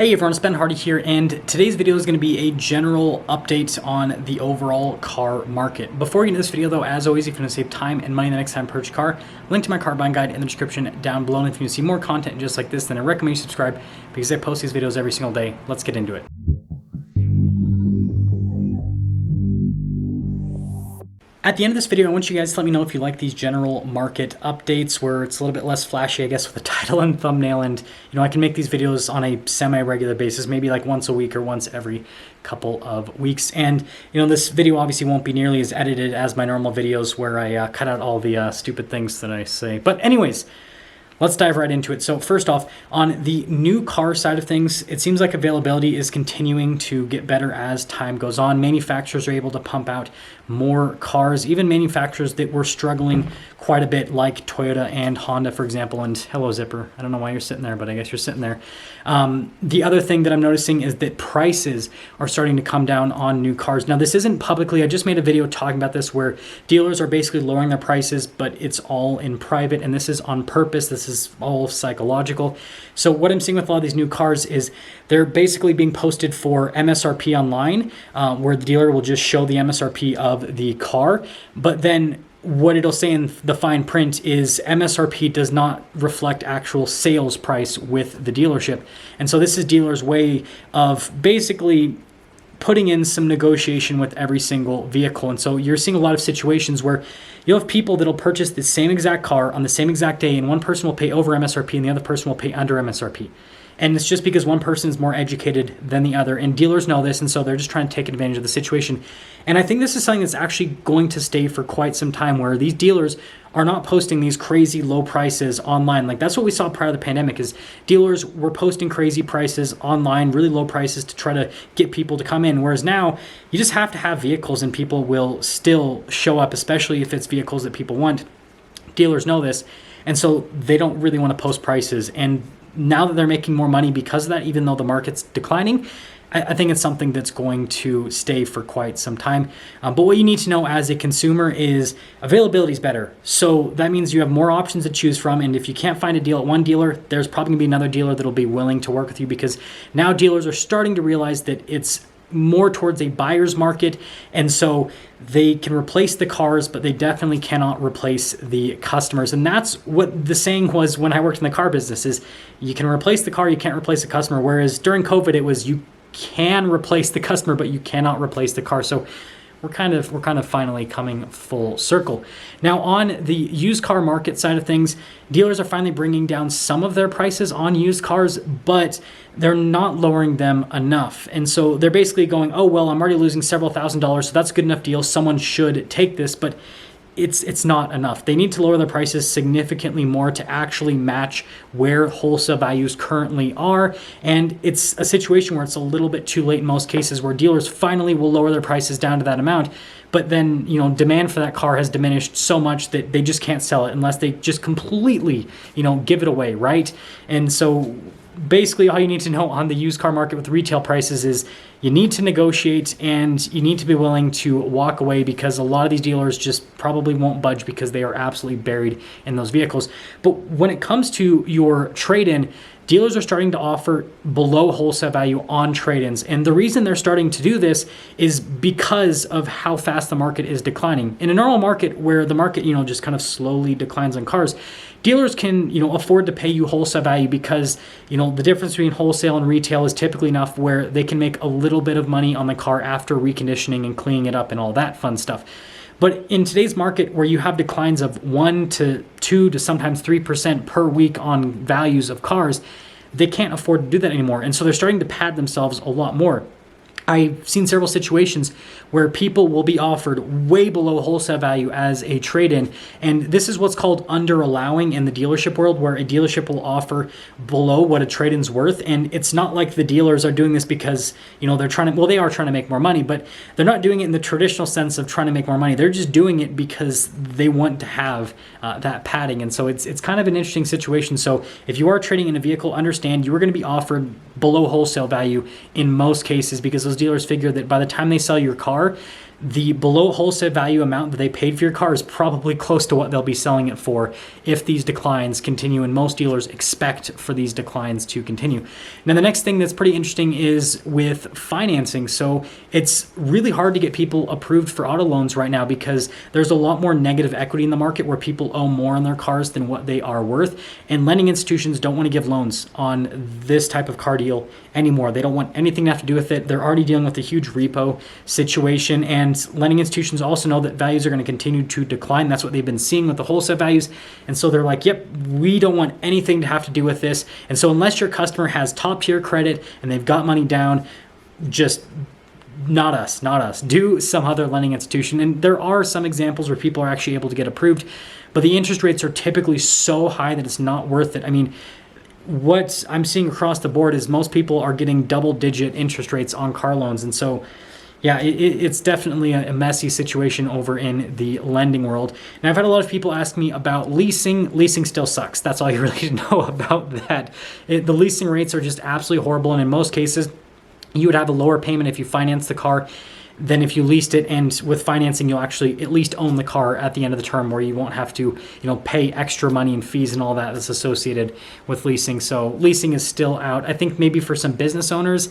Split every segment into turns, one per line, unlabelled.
Hey everyone, it's Ben Hardy here, and today's video is going to be a general update on the overall car market. Before we get into this video though, as always, if you want to save time and money the next time you purchase a car, link to my car buying guide in the description down below. And if you want to see more content just like this, then I recommend you subscribe because I post these videos every single day. Let's get into it. At the end of this video, I want you guys to let me know if you like these general market updates where it's a little bit less flashy, I guess, with the title and thumbnail. And, I can make these videos on a semi-regular basis, maybe like once a week or once every couple of weeks. And, this video obviously won't be nearly as edited as my normal videos where I cut out all the stupid things that I say. But anyways, let's dive right into it. So first off, on the new car side of things, it seems like availability is continuing to get better as time goes on. Manufacturers are able to pump out more cars, even manufacturers that were struggling quite a bit, like Toyota and Honda, for example. And hello, Zipper. I don't know why you're sitting there, but I guess you're sitting there. The other thing that I'm noticing is that prices are starting to come down on new cars. Now, this isn't publicly. I just made a video talking about this where dealers are basically lowering their prices, but it's all in private, and this is on purpose. This is all psychological. So what I'm seeing with a lot of these new cars is they're basically being posted for MSRP online, where the dealer will just show the MSRP of the car, but then what it'll say in the fine print is MSRP does not reflect actual sales price with the dealership. And so this is dealers' way of basically putting in some negotiation with every single vehicle. And so you're seeing a lot of situations where you'll have people that'll purchase the same exact car on the same exact day, and one person will pay over MSRP and the other person will pay under MSRP. And it's just because one person is more educated than the other. And dealers know this, and so they're just trying to take advantage of the situation. And I think this is something that's actually going to stay for quite some time, where these dealers are not posting these crazy low prices online. Like, that's what we saw prior to the pandemic, is dealers were posting crazy prices online, really low prices, to try to get people to come in. Whereas now, you just have to have vehicles and people will still show up, especially if it's vehicles that people want. Dealers know this, and so they don't really want to post prices. And now that they're making more money because of that, even though the market's declining, I think it's something that's going to stay for quite some time. But what you need to know as a consumer is availability is better. So that means you have more options to choose from. And if you can't find a deal at one dealer, there's probably gonna be another dealer that'll be willing to work with you, because now dealers are starting to realize that it's more towards a buyer's market, and so they can replace the cars, but they definitely cannot replace the customers. And that's what the saying was when I worked in the car business, is you can replace the car, you can't replace the customer. Whereas during COVID, it was you can replace the customer, but you cannot replace the car. So we're kind of finally coming full circle. Now, on the used car market side of things, dealers are finally bringing down some of their prices on used cars, but they're not lowering them enough. And so they're basically going, oh, well, I'm already losing several $1,000s, so that's a good enough deal. Someone should take this, but it's not enough. They need to lower their prices significantly more to actually match where wholesale values currently are. And it's a situation where it's a little bit too late in most cases, where dealers finally will lower their prices down to that amount. But then, demand for that car has diminished so much that they just can't sell it unless they just completely, give it away, right? And so basically all you need to know on the used car market with retail prices is you need to negotiate and you need to be willing to walk away, because a lot of these dealers just probably won't budge because they are absolutely buried in those vehicles. But when it comes to your trade-in, dealers are starting to offer below wholesale value on trade-ins. And the reason they're starting to do this is because of how fast the market is declining. In a normal market where the market, just kind of slowly declines on cars, dealers can, afford to pay you wholesale value because, the difference between wholesale and retail is typically enough where they can make a little bit of money on the car after reconditioning and cleaning it up and all that fun stuff. But in today's market, where you have declines of 1 to 2 to sometimes 3% per week on values of cars, they can't afford to do that anymore. And so they're starting to pad themselves a lot more. I've seen several situations where people will be offered way below wholesale value as a trade-in. And this is what's called under-allowing in the dealership world, where a dealership will offer below what a trade-in's worth. And it's not like the dealers are doing this because, they're trying to, well, they are trying to make more money, but they're not doing it in the traditional sense of trying to make more money. They're just doing it because they want to have that padding. And so it's kind of an interesting situation. So if you are trading in a vehicle, understand you are going to be offered below wholesale value in most cases, because those dealers figure that by the time they sell your car, the below wholesale value amount that they paid for your car is probably close to what they'll be selling it for if these declines continue, and most dealers expect for these declines to continue. Now, the next thing that's pretty interesting is with financing. So it's really hard to get people approved for auto loans right now because there's a lot more negative equity in the market where people owe more on their cars than what they are worth, and lending institutions don't want to give loans on this type of car deal anymore. They don't want anything to have to do with it. They're already dealing with a huge repo situation, and lending institutions also know that values are going to continue to decline. That's what they've been seeing with the wholesale values. And so they're like, yep, we don't want anything to have to do with this. And so unless your customer has top tier credit and they've got money down, just not us. Do some other lending institution. And there are some examples where people are actually able to get approved, but the interest rates are typically so high that it's not worth it. I mean, what I'm seeing across the board is most people are getting double-digit interest rates on car loans. And so, yeah, it's definitely a messy situation over in the lending world. And I've had a lot of people ask me about leasing. Leasing still sucks. That's all you really need to know about that. The leasing rates are just absolutely horrible. And in most cases, you would have a lower payment if you finance the car than if you leased it. And with financing, you'll actually at least own the car at the end of the term, where you won't have to, pay extra money and fees and all that that's associated with leasing. So leasing is still out. I think maybe for some business owners,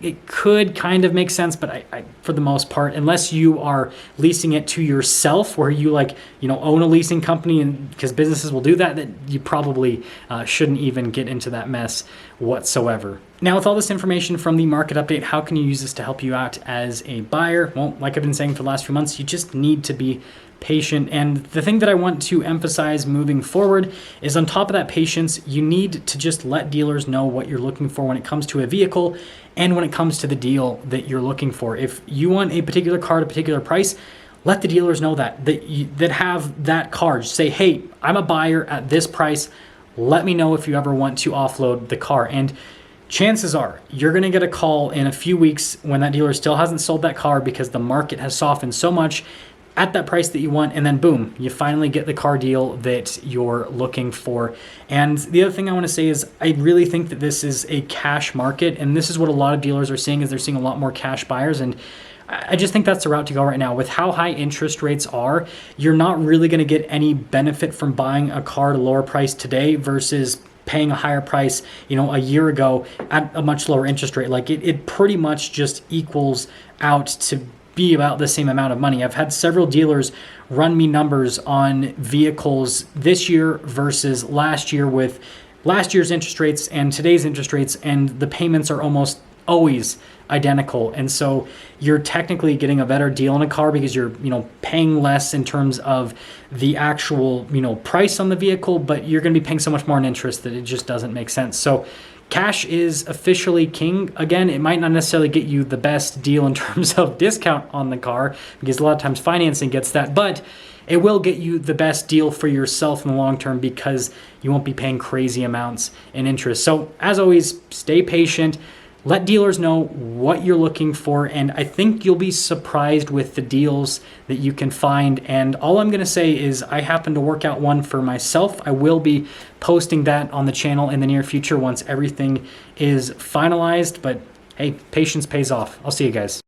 it could kind of make sense, but I for the most part, unless you are leasing it to yourself, where you own a leasing company, and because businesses will do that you probably shouldn't even get into that mess whatsoever. Now, with all this information from the market update, how can you use this to help you out as a buyer? Well, like I've been saying for the last few months, you just need to be patient. And the thing that I want to emphasize moving forward is, on top of that patience, you need to just let dealers know what you're looking for when it comes to a vehicle and when it comes to the deal that you're looking for. If you want a particular car at a particular price, let the dealers know that have that car. Just say, hey, I'm a buyer at this price. Let me know if you ever want to offload the car. And chances are you're going to get a call in a few weeks when that dealer still hasn't sold that car because the market has softened so much at that price that you want, and then boom, you finally get the car deal that you're looking for. And the other thing I want to say is, I really think that this is a cash market, and this is what a lot of dealers are seeing, is they're seeing a lot more cash buyers. And I just think that's the route to go right now. With how high interest rates are, you're not really going to get any benefit from buying a car at a lower price today versus paying a higher price, a year ago at a much lower interest rate. Like it pretty much just equals out to be about the same amount of money. I've had several dealers run me numbers on vehicles this year versus last year, with last year's interest rates and today's interest rates, and the payments are almost always identical. And so you're technically getting a better deal on a car because you're, paying less in terms of the actual, price on the vehicle, but you're going to be paying so much more in interest that it just doesn't make sense. So cash is officially king. Again, it might not necessarily get you the best deal in terms of discount on the car, because a lot of times financing gets that, but it will get you the best deal for yourself in the long term because you won't be paying crazy amounts in interest. So as always, stay patient. Let dealers know what you're looking for, and I think you'll be surprised with the deals that you can find. And all I'm going to say is, I happen to work out one for myself. I will be posting that on the channel in the near future once everything is finalized. But hey, patience pays off. I'll see you guys.